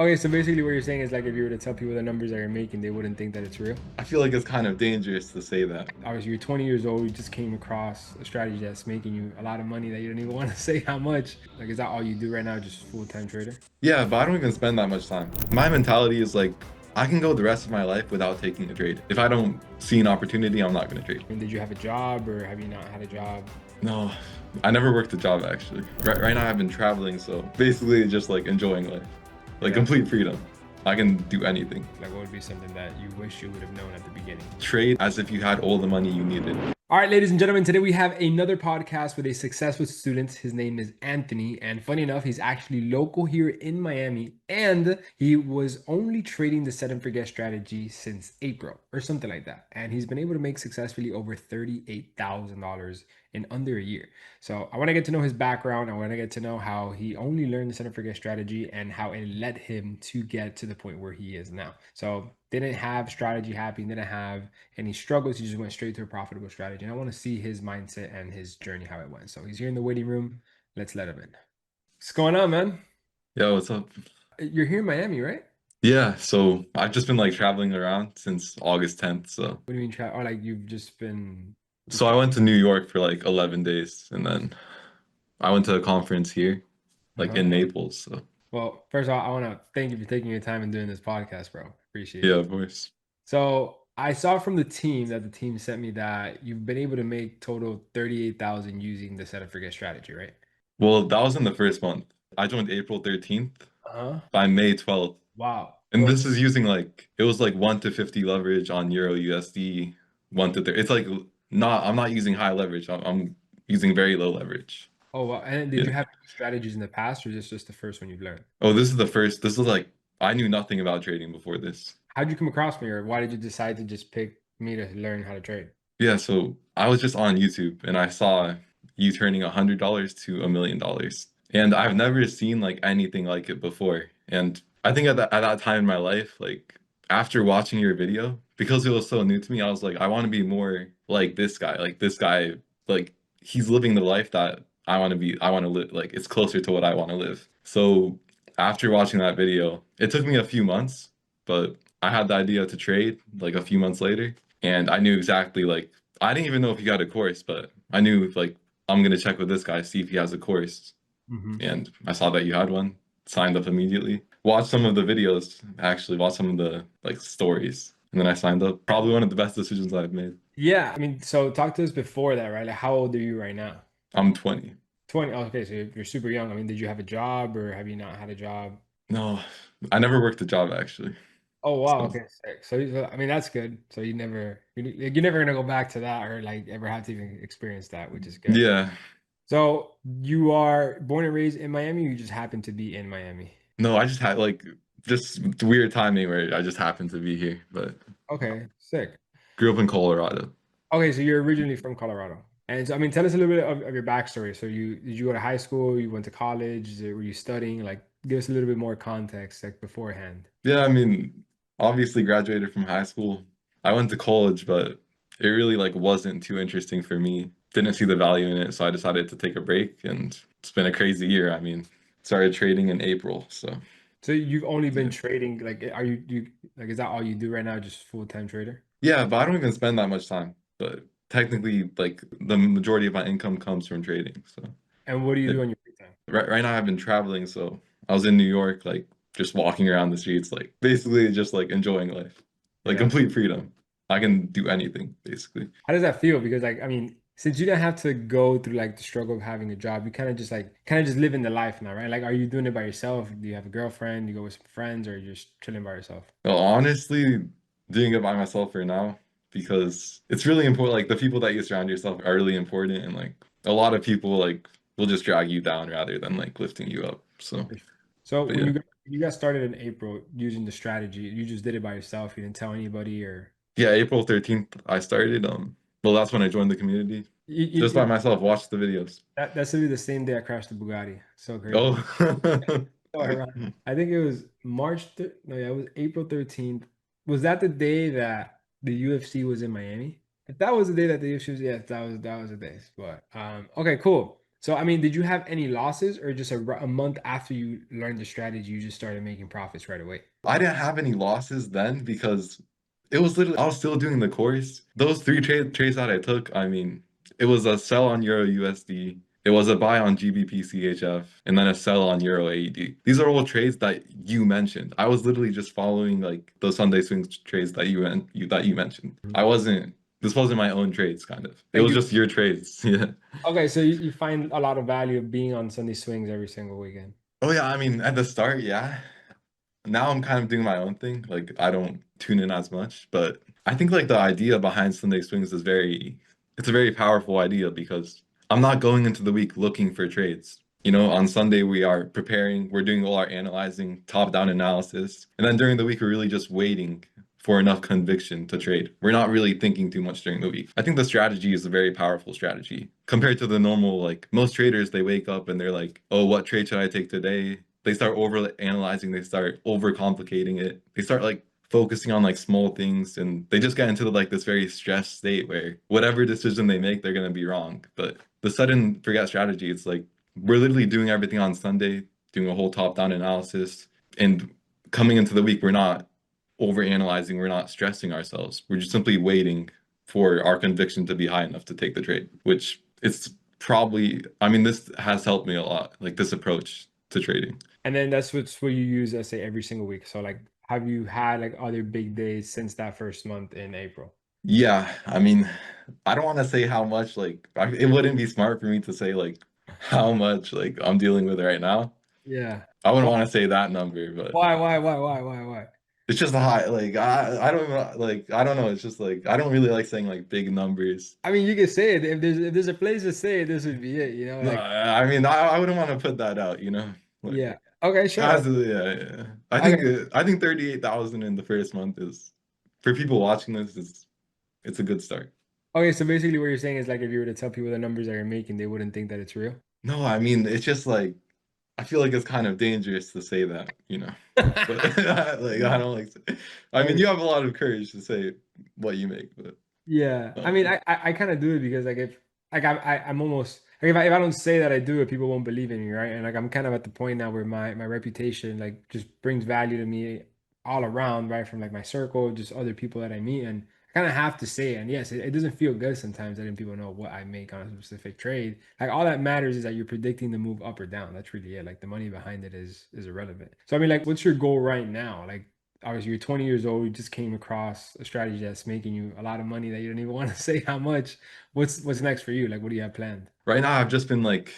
Okay, so basically what you're saying is like if you were to tell people the numbers that you're making, they wouldn't think that it's real. I feel like it's kind of dangerous to say that. Obviously, you're 20 years old, you just came across a strategy that's making you a lot of money that you don't even want to say how much. Like, is that all you do right now, just full-time trader? Yeah, but I don't even spend that much time. My mentality is like, I can go the rest of my life without taking a trade. If I don't see an opportunity, I'm not going to trade. I mean, did you have a job or have you not had a job? No, I never worked a job actually. Right now I've been traveling, so basically just like enjoying life. Like Yeah. complete freedom. I can do anything. Like, what would be something that you wish you would have known at the beginning? Trade as if you had all the money you needed. All right, ladies and gentlemen, today we have another podcast with a successful student. His name is Anthony, and funny enough, he's actually local here in Miami, and he was only trading the set and forget strategy since April or something like that. And he's been able to make successfully over $38,000 in under a year. So I want to get to know his background. I want to get to know how he only learned the set and forget strategy and how it led him to get to the point where he is now. So didn't have strategy happy, didn't have any struggles. He just went straight to a profitable strategy. And I want to see his mindset and his journey, how it went. So he's here in the waiting room. Let's let him in. What's going on, man? Yo, what's up? You're here in Miami, right? Yeah, so I've just been like traveling around since August 10th. So What do you mean, or like you've just been so I went to New York for like 11 days and then I went to a conference here, like uh-huh. in Naples. So Well, first of all, I want to thank you for taking your time and doing this podcast, bro. Appreciate yeah, it. of course. So I saw from the team that the team sent me that you've been able to make total 38,000 using the set and forget strategy, right? Well, that was in the first month. I joined April 13th. Uh-huh. By May 12th. Wow. And this is using like it was like 1 to 50 leverage on Euro USD, 1 to 30. It's like not I'm not using high leverage. I'm using very low leverage. Oh, wow. And did Yeah. you have any strategies in the past, or is this just the first one you've learned? Oh, this is the first. This is like I knew nothing about trading before this. How'd you come across me, or why did you decide to just pick me to learn how to trade? Yeah, so I was just on YouTube and I saw you turning $100 to $1 million. And I've never seen like anything like it before. And I think at that time in my life, like after watching your video, because it was so new to me, I was like, I want to be more like this guy. Like this guy, like he's living the life that I want to live. Like it's closer to what I want to live. So after watching that video, it took me a few months, but I had the idea to trade like a few months later. And I knew exactly like I didn't even know if he got a course, but I knew like I'm gonna check with this guy, see if he has a course. Hmm. And I saw that you had one, signed up immediately. Watched some of the videos, actually, watched some of the like stories, and then I signed up. Probably one of the best decisions I've made. Yeah, I mean, so talk to us before that, right? Like, how old are you right now? I'm 20. 20. Oh, okay, so you're super young. I mean, did you have a job or have you not had a job? No, I never worked a job actually. Oh, wow. So Okay, sick. So I mean, that's good. So you're never gonna go back to that or like ever have to even experience that, which is good. yeah, So you are born and raised in Miami, or you just happen to be in Miami? no, I just had like just weird timing where I just happened to be here, but Okay, sick. grew up in Colorado. Okay, so you're originally from Colorado. And so, I mean, tell us a little bit of your backstory. So did you go to high school? You went to college? Were you studying? Like, give us a little bit more context, like beforehand. Yeah, I mean, obviously graduated from high school. I went to college, but it really like wasn't too interesting for me. Didn't see the value in it, so I decided to take a break and it's been a crazy year. I mean, started trading in April, so So you've only been yeah. trading, like, like, is that all you do right now? Just full-time trader? Yeah, but I don't even spend that much time. But technically, like the majority of my income comes from trading. So And what do you do it, on your free time? right now I've been traveling, so I was in New York, like just walking around the streets, like basically just like enjoying life. Like Yeah. complete freedom. I can do anything, basically. How does that feel? Because like, I mean, since you didn't have to go through like the struggle of having a job, you kind of just living the life now, right? Like, are you doing it by yourself? Do you have a girlfriend? Do you go with some friends, or you're just chilling by yourself? Well, honestly, doing it by myself for now because it's really important. Like the people that you surround yourself are really important, and like a lot of people like will just drag you down rather than like lifting you up. So, So but yeah, when you got started in April using the strategy, you just did it by yourself. You didn't tell anybody, or yeah, April 13th I started. Well, that's when I joined the community. Just by myself, watched the videos. that's literally the same day I crashed the Bugatti. So crazy. Oh, So ironic. I think it was no, yeah, it was April 13th. Was that the day that the UFC was in Miami? If that was the day that the UFC was, yes, that was the day. But okay, cool. So, I mean, did you have any losses or just a month after you learned the strategy, you just started making profits right away? I didn't have any losses then because it was literally I was still doing the course. Those three trades that I took, I mean, it was a sell on Euro USD, it was a buy on GBP CHF, and then a sell on Euro AED. These are all trades that you mentioned. I was literally just following like those Sunday swings trades that you mentioned. Mhm. I wasn't. This wasn't my own trades, kind of. It Like was you, just your trades. Yeah. okay, so you find a lot of value of being on Sunday swings every single weekend. Oh yeah, I mean, at the start, yeah. Now I'm kind of doing my own thing. Like I don't tune in as much, but I think like the idea behind Sunday swings is it's a very powerful idea because I'm not going into the week looking for trades. You know, on Sunday we are preparing, we're doing all our analyzing, top-down analysis, and then during the week we're really just waiting for enough conviction to trade. We're not really thinking too much during the week. I think the strategy is a very powerful strategy compared to the normal, like most traders, they wake up and they're like, oh, what trade should I take today? They start over analyzing, they start over complicating it. They start like focusing on like small things and they just get into like this very stressed state where whatever decision they make, they're gonna be wrong. But the set and forget strategy, it's like we're literally doing everything on Sunday, doing a whole top-down analysis, and coming into the week, we're not over analyzing, we're not stressing ourselves. We're just simply waiting for our conviction to be high enough to take the trade, which it's probably, I mean, this has helped me a lot, like this approach to trading. And then that's what you use, let's say, every single week. So, like, have you had like other big days since that first month in April? Yeah, I mean, I don't want to say how much, like, it wouldn't be smart for me to say, like, how much, like, I'm dealing with right now. Yeah. I wouldn't Why? want to say that number, but Why? it's just a high, like, I don't even, like, I don't know. It's just like, I don't really like saying, like, big numbers. I mean, you can say it if there's a place to say it, this would be it. No, Like, I mean, I wouldn't want to put that out, you know? Like, yeah. Okay, sure. yeah, yeah. Okay. I think 38,000 in the first month is, for people watching this, is it's a good start. Okay, so basically what you're saying is like if you were to tell people the numbers that you're making, they wouldn't think that it's real. No, I mean, it's just like, I feel like it's kind of dangerous to say that, you know? But like, I don't like, I mean, Okay. you have a lot of courage to say what you make, but Yeah, I mean, uh, I kind of do it because like if like I'm almost like if I don't say that I do it, people won't believe in me, right? And like I'm kind of at the point now where my reputation like just brings value to me all around, right? From like my circle, just other people that I meet, and I kind of have to say it. And yes, it doesn't feel good sometimes letting people know what I make on a specific trade. Like all that matters is that you're predicting the move up or down. That's really it. Like the money behind it is irrelevant. So I mean, like, what's your goal right now? Like obviously you're 20 years old, you just came across a strategy that's making you a lot of money that you don't even want to say how much. What's next for you? Like what do you have planned? right now I've just been like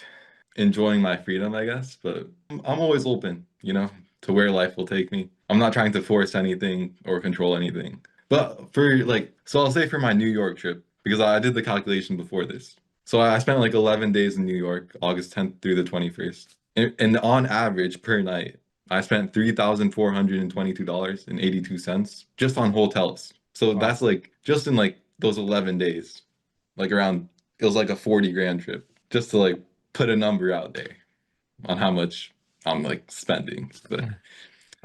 enjoying my freedom, I guess, but I'm always open, you know, to where life will take me. I'm not trying to force anything or control anything. But for like, so I'll say for my New York trip, because I did the calculation before this. So I spent like 11 days in New York, August 10th through the 21st. And on average per night, I spent $3,422.82 just on hotels. So Wow. that's like just in like those 11 days, like around, it was like a 40 grand trip just to like put a number out there on how much I'm like spending. But I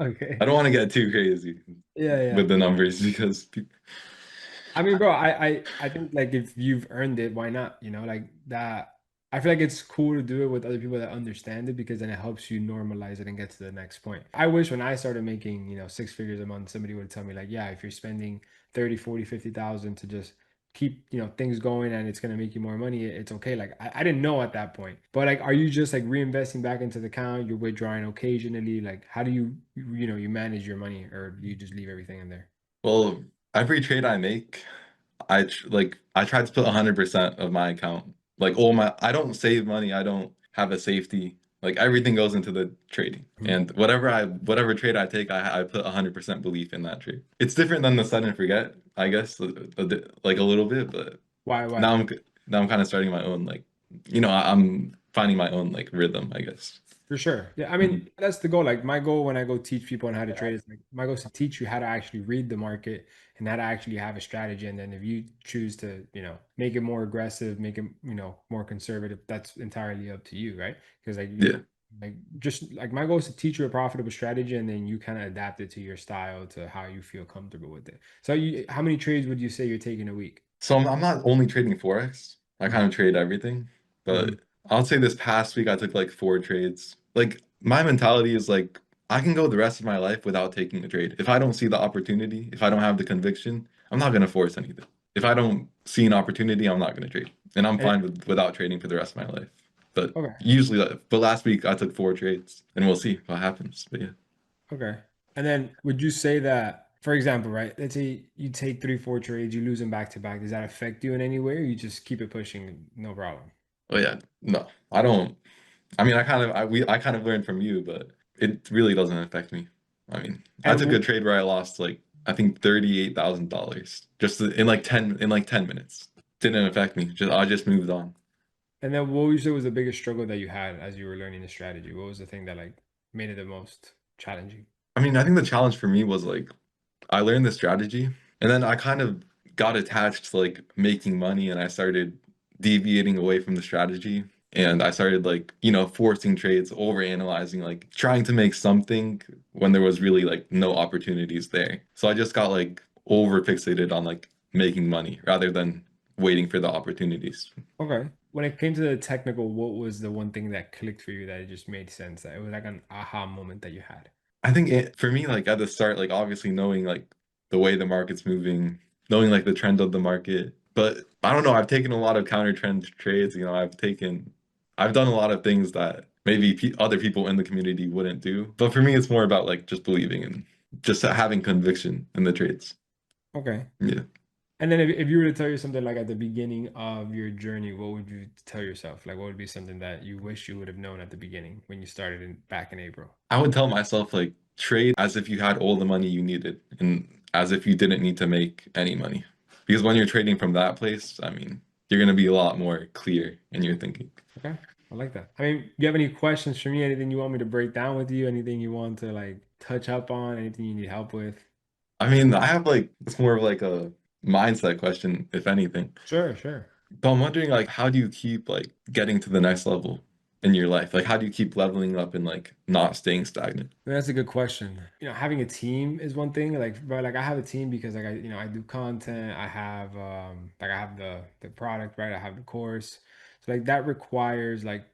Okay. don't want to get too crazy Yeah, yeah. with the numbers because people, I mean, bro, I think like if you've earned it, why not? You know, like that. I feel like it's cool to do it with other people that understand it because then it helps you normalize it and get to the next point. I wish when I started making, six figures a month, somebody would tell me like, yeah, if you're spending 30, 40, 50,000 to just keep, things going and it's gonna make you more money, it's okay. Like I didn't know at that point. But like, are you just like reinvesting back into the account? You're withdrawing occasionally? Like, how do you manage your money or do you just leave everything in there? well, every trade I make, I try to put 100% of my account. Like all my I don't save money, I don't have a safety. Like everything goes into the trading. And whatever trade I take, I put 100% belief in that trade. It's different than the set and forget, I guess, like a little bit, but Why? now I'm kind of starting my own like I'm finding my own like rhythm, I guess. For sure. Yeah, I Mhm. mean, that's the goal. Like my goal when I go teach people on how to trade is like my goal is to teach you how to actually read the market and how to actually have a strategy. And then if you choose to, make it more aggressive, make it, more conservative, that's entirely up to you, right? Because like Yeah. like just like my goal is to teach you a profitable strategy and then you kind of adapt it to your style to how you feel comfortable with it. So how many trades would you say you're taking a week? So I'm not only trading Forex. I kind of trade everything, but Mhm. I'll say this past week I took like 4 trades. Like my mentality is like I can go the rest of my life without taking a trade. If I don't see the opportunity, if I don't have the conviction, I'm not gonna force anything. If I don't see an opportunity, I'm not gonna trade. And I'm And fine without trading for the rest of my life. But okay, usually, but last week I took 4 trades, and we'll see what happens. But yeah. okay. And then would you say that, for example, right? Let's say you take three, four trades, you lose them back to back. Does that affect you in any way, or you just keep it pushing, no problem? Oh yeah. No, I don't. I mean, I kind of learned from you, but it really doesn't affect me. I mean, I And took a trade where I lost like I think $38,000 just in like 10 minutes. Didn't affect me. Just I just moved on. and then what would you say was the biggest struggle that you had as you were learning the strategy? What was the thing that like made it the most challenging? I mean, I think the challenge for me was like I learned the strategy and then I kind of got attached to like making money and I started deviating away from the strategy and I started like, forcing trades, over analyzing, like trying to make something when there was really like no opportunities there. So I just got like over fixated on like making money rather than waiting for the opportunities. Okay. When it came to the technical, what was the one thing that clicked for you that it just made sense? That it was like an aha moment that you had? I think for me, like at the start, like obviously knowing like the way the market's moving, knowing like the trend of the market. But I don't know, I've taken a lot of counter trend trades. I've done a lot of things that maybe pe other people in the community wouldn't do. But for me, it's more about like just believing and just having conviction in the trades. Okay. Yeah. And then if you were to tell you something like at the beginning of your journey, what would you tell yourself? Like what would be something that you wish you would have known at the beginning when you started back in April? I would tell myself like trade as if you had all the money you needed and as if you didn't need to make any money. Because when you're trading from that place, I mean, you're gonna be a lot more clear in your thinking. Okay. I like that. I mean, do you have any questions for me? Anything you want me to break down with you? Anything you want to like touch up on? Anything you need help with? I mean, I have like it's more of like a mindset question, if anything. Sure, sure. But I'm wondering like how do you keep like getting to the next level in your life? Like how do you keep leveling up and like not staying stagnant? That's a good question. Having a team is one thing. But I have a team because like I do content. I have like I have the product, right? I have the course. So like that requires like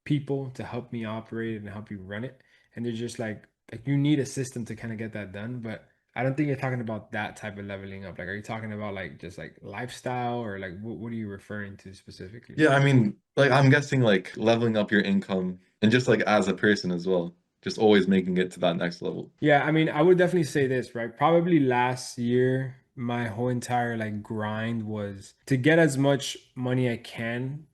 people to help me operate and help you run it. And they're just like you need a system to kind of get that done. But I don't think you're talking about that type of leveling up. Like, are you talking about like just like lifestyle or like what are you referring to specifically? Yeah, I mean, like I'm guessing like leveling up your income and just like as a person as well, just always making it to that next level. Yeah, I mean, I would definitely say this, right? Probably last year, my whole entire like grind was to get as much money I can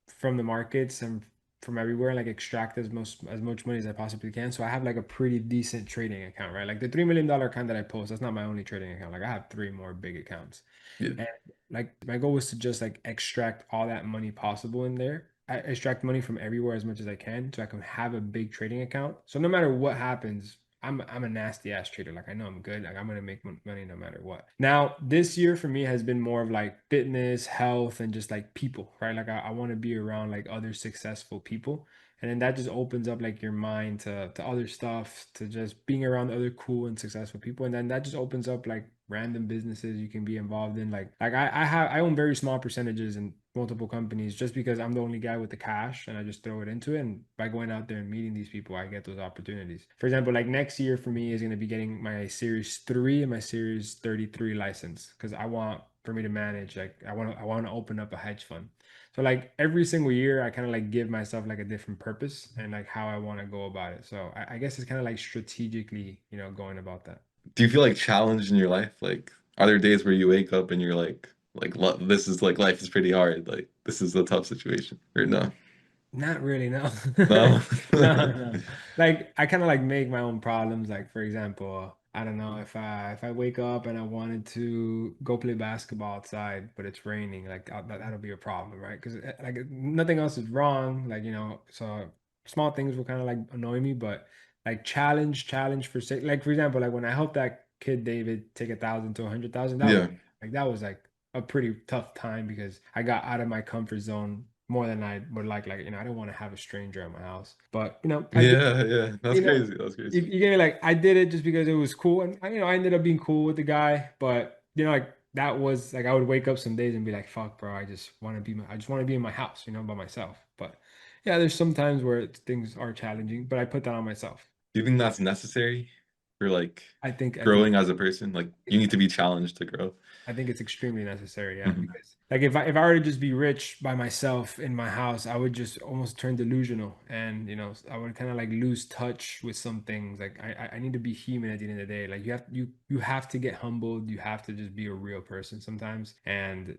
from the markets and from everywhere, like extract as much money as I possibly can. So I have like a pretty decent trading account, right? Like the $3 million account that I post, that's not my only trading account. Like I have three more big accounts. Yeah. And like my goal was to just like extract all that money possible in there. I extract money from everywhere as much as I can so I can have a big trading account. So no matter what happens, I'm a nasty ass trader. Like I know I'm good. Like I'm gonna make money no matter what. Now this year for me has been more of like fitness, health, and just like people, right? Like I want to be around like other successful people. And then that just opens up like your mind to other stuff, to just being around other cool and successful people. And then that just opens up like random businesses you can be involved in. Like I own very small percentages in multiple companies just because I'm the only guy with the cash and I just throw it into it. And by going out there and meeting these people, I get those opportunities. For example, like next year for me is going to be getting my Series 3 and my Series 33 license because I want for me to manage like I want to open up a hedge fund. So like every single year, I kind of like give myself like a different purpose and like how I want to go about it. So I guess it's kind of like strategically, going about that. Do you feel like challenged in your life? Like, are there days where you wake up and you're like, this is like life is pretty hard. Like, this is a tough situation, or no? Not really, no. No. No, no. Like I kind of like make my own problems. Like for example, I don't know if I wake up and I wanted to go play basketball outside, but it's raining, like that'll be a problem, right? Because like nothing else is wrong, like so small things will kind of like annoy me, but like challenge for sake, like for example, like when I helped that kid David take 1,000 to 100,000, that was Yeah. like a pretty tough time because I got out of my comfort zone more than I would like, I don't want to have a stranger at my house. But I did, Yeah, yeah. That's you know, crazy. That's you, crazy. you get me like I did it just because it was cool. And I ended up being cool with the guy, but like that was like I would wake up some days and be like, fuck, bro, I just want to be in my house, by myself. But Yeah, there's some times where things are challenging, but I put that on myself. Do you think that's necessary for like I think growing as a person? Like you need to be challenged to grow. I think it's extremely necessary, yeah, Mhm. because like if I were to just be rich by myself in my house, I would just almost turn delusional, and I would kind of like lose touch with some things. Like I need to be human at the end of the day. Like you have to get humbled. You have to just be a real person sometimes, and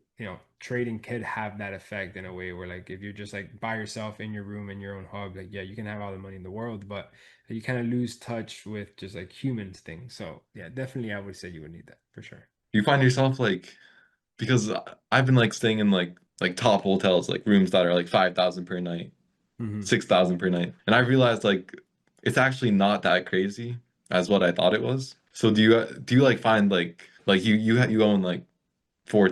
trading could have that effect in a way where like if you're just like by yourself in your room in your own hub, like yeah, you can have all the money in the world, but you kind of lose touch with just like human things. So yeah, definitely, I would say you would need that for sure. Do you find yourself like because I've been like staying in like top hotels, like rooms that are like 5,000 per night, Hmm. 6,000 per night. And I realized like it's actually not that crazy as what I thought it was. So do you like find like you own like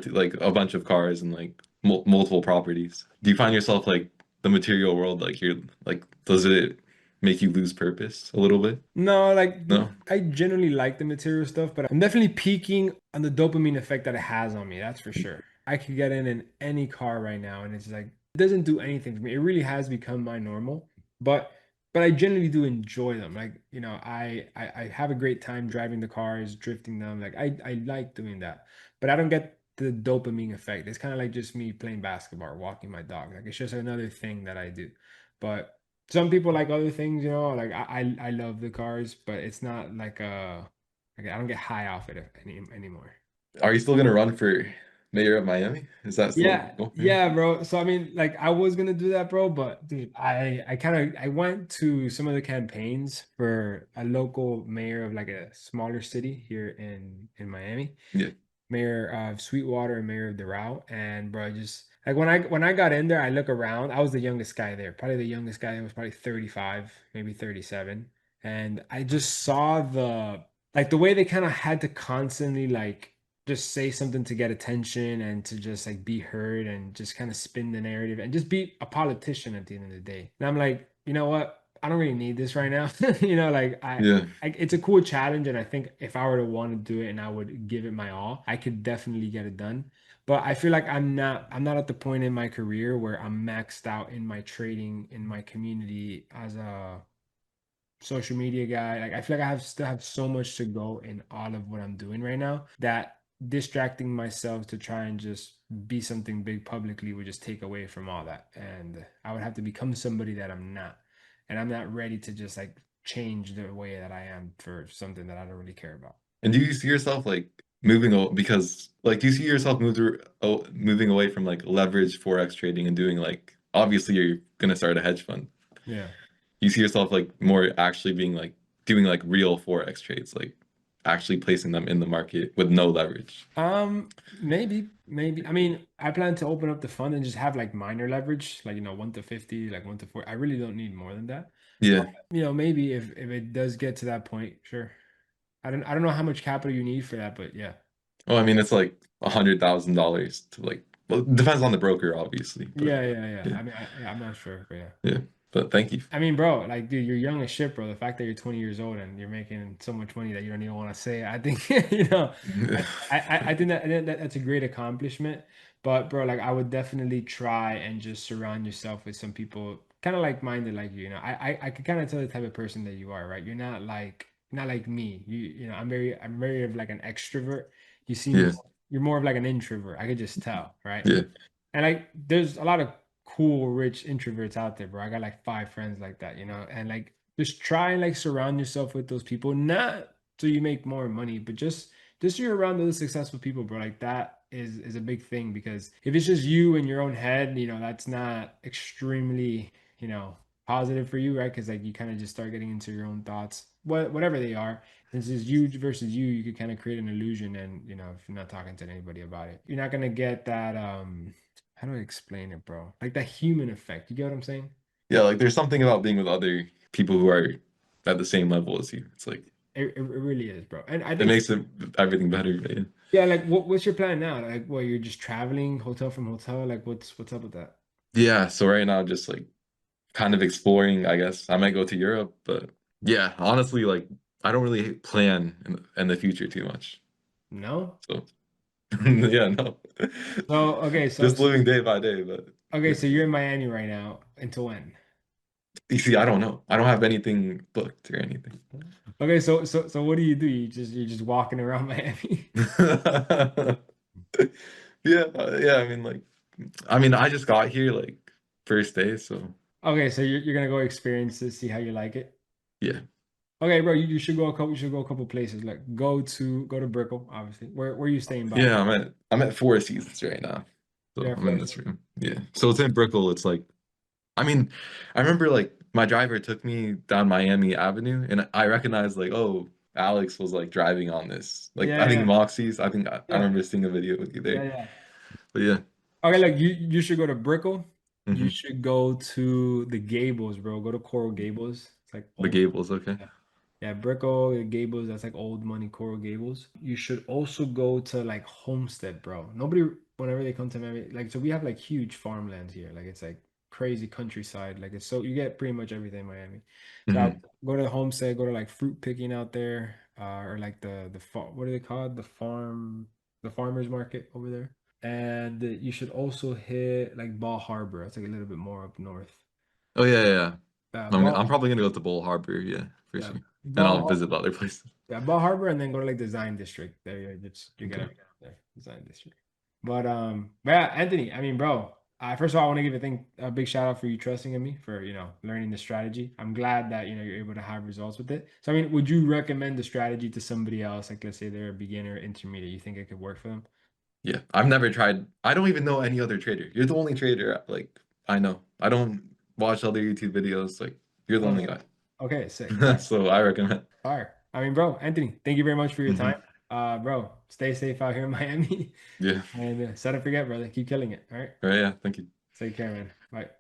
like a bunch of cars and like multiple properties. Do you find yourself like the material world like you're like does it make you lose purpose a little bit? No, like No? I generally like the material stuff, but I'm definitely peaking on the dopamine effect that it has on me. That's for sure. I could get in any car right now, and it's like it doesn't do anything for me. It really has become my normal, but I generally do enjoy them. Like I have a great time driving the cars, drifting them. Like I like doing that, but I don't get the dopamine effect. It's kind of like just me playing basketball, or walking my dog. Like it's just another thing that I do, but. Some people like other things, like I love the cars, but it's not like I don't get high off it anymore. Are you still gonna run for mayor of Miami? Is that still Yeah, going? Yeah. yeah, bro. So I mean, like I was gonna do that, bro, but dude, I went to some of the campaigns for a local mayor of like a smaller city here in Miami. Yeah. Mayor of Sweetwater and Mayor of Doral. And bro, just like when I got in there, I look around. I was the youngest guy there, probably the youngest guy. There was probably 35, maybe 37. And I just saw the way they kind of had to constantly like just say something to get attention and to just like be heard and just kind of spin the narrative and just be a politician at the end of the day. And I'm like, you know what? I don't really need this right now. Like Yeah. it's a cool challenge, and I think if I were to want to do it and I would give it my all, I could definitely get it done. But I feel like I'm not at the point in my career where I'm maxed out in my trading in my community as a social media guy. Like I feel like I still have so much to go in all of what I'm doing right now that distracting myself to try and just be something big publicly would just take away from all that. And I would have to become somebody that I'm not. And I'm not ready to just like change the way that I am for something that I don't really care about. And do you see yourself like because like do you see yourself moving away from like leverage forex trading and doing like obviously you're gonna start a hedge fund. Yeah. You see yourself like more actually being like doing like real forex trades, like actually placing them in the market with no leverage. Maybe. I mean, I plan to open up the fund and just have like minor leverage, like 1 to 50, like 1 to 4. I really don't need more than that. Yeah. Maybe if it does get to that point, sure. I don't know how much capital you need for that, but yeah. Well, I mean, it's like $100,000 to like, well, it depends on the broker, obviously, but Yeah. yeah, I mean, I'm not sure, but yeah. yeah. But thank you. I mean, bro, like, dude, you're young as shit, bro. The fact that you're 20 years old and you're making so much money that you don't even want to say, I think, I think that's a great accomplishment. But, bro, like, I would definitely try and just surround yourself with some people kind of like minded like you. I could kind of tell the type of person that you are, right? You're not like me. I'm very of like an extrovert. You seem Yeah, you're more of like an introvert. I could just tell, right? yeah, And like, there's a lot of cool, rich introverts out there, bro. I got like 5 friends like that, and like just try and like surround yourself with those people, not so you make more money, but just so you're around those successful people, bro. Like that is a big thing because if it's just you in your own head, that's not extremely, positive for you, right? Because like you kind of just start getting into your own thoughts, whatever they are. Since it's you versus you could kind of create an illusion, and if you're not talking to anybody about it, you're not gonna get that how do I explain it, bro? Like that human effect. You get what I'm saying? yeah. Like, there's something about being with other people who are at the same level as you. It's like It really is, bro. And I it think, makes everything better. But yeah. yeah, like what's your plan now? Like, what, you're just traveling hotel from hotel? Like, what's up with that? Yeah. So right now, just like kind of exploring. I guess I might go to Europe, but yeah, honestly, like I don't really plan in the future too much. No? So yeah, no. So okay, so Just so living day by day, but okay, yeah. so you're in Miami right now. Until when? You see, I don't know. I don't have anything booked or anything. Okay, so what do? You're just walking around Miami. Yeah, yeah. I mean, like, I mean, I just got here like first day, so Okay, so you're gonna go experience this, see how you like it. yeah, Okay, bro, you should go a couple. You should go a couple places. Like go to Brickell, obviously. Where are you staying by? yeah. I'm at Four Seasons right now, so Yeah, I'm in first. this room. Yeah, so it's in Brickell. It's like, I mean, I remember like my driver took me down Miami Avenue, and I recognized like, oh, Alex was like driving on this. Like, I Yeah, think yeah, Moxie's. I think I yeah, remember seeing a video with you yeah, there. yeah. But yeah, Okay, look, you should go to Brickell. You hmm should go to the Gables, bro. Go to Coral Gables. It's like the old. Gables. Okay. Yeah, yeah, Brickell, Gables. That's like old money Coral Gables. You should also go to like Homestead, bro. Nobody, whenever they come to Miami, like so we have like huge farmlands here. Like it's like crazy countryside. Like it's so you get pretty much everything in Miami. So I hmm go to the Homestead. Go to like fruit picking out there, or like the farm. What are they called? The farmers market over there. And you should also hit like Ball Harbor. It's like a little bit more up north. Oh yeah, yeah, yeah. I'm Ball, probably gonna go to Bull Harbor. Yeah, for yeah, sure. And I'll Ball, visit other places. yeah, Ball Harbor, and then go to like Design District. There you get Okay. everything there, Design District. But yeah, Anthony. I mean, bro. First of all, I want to give a big shout out for you trusting in me for learning the strategy. I'm glad that you're able to have results with it. So I mean, would you recommend the strategy to somebody else? Like let's say they're a beginner, intermediate. You think it could work for them? Yeah, I've never tried. I don't even know any other trader. You're the only trader like I know. I don't watch other YouTube videos. Like you're the only Okay. guy. Okay, sick. All right. So I recommend. Fire. I mean, bro, Anthony, thank you very much for your time. Hmm Bro, stay safe out here in Miami. Yeah. And set up forget, brother. Keep killing it. All right. All right. Yeah. Thank you. Take care, man. Bye.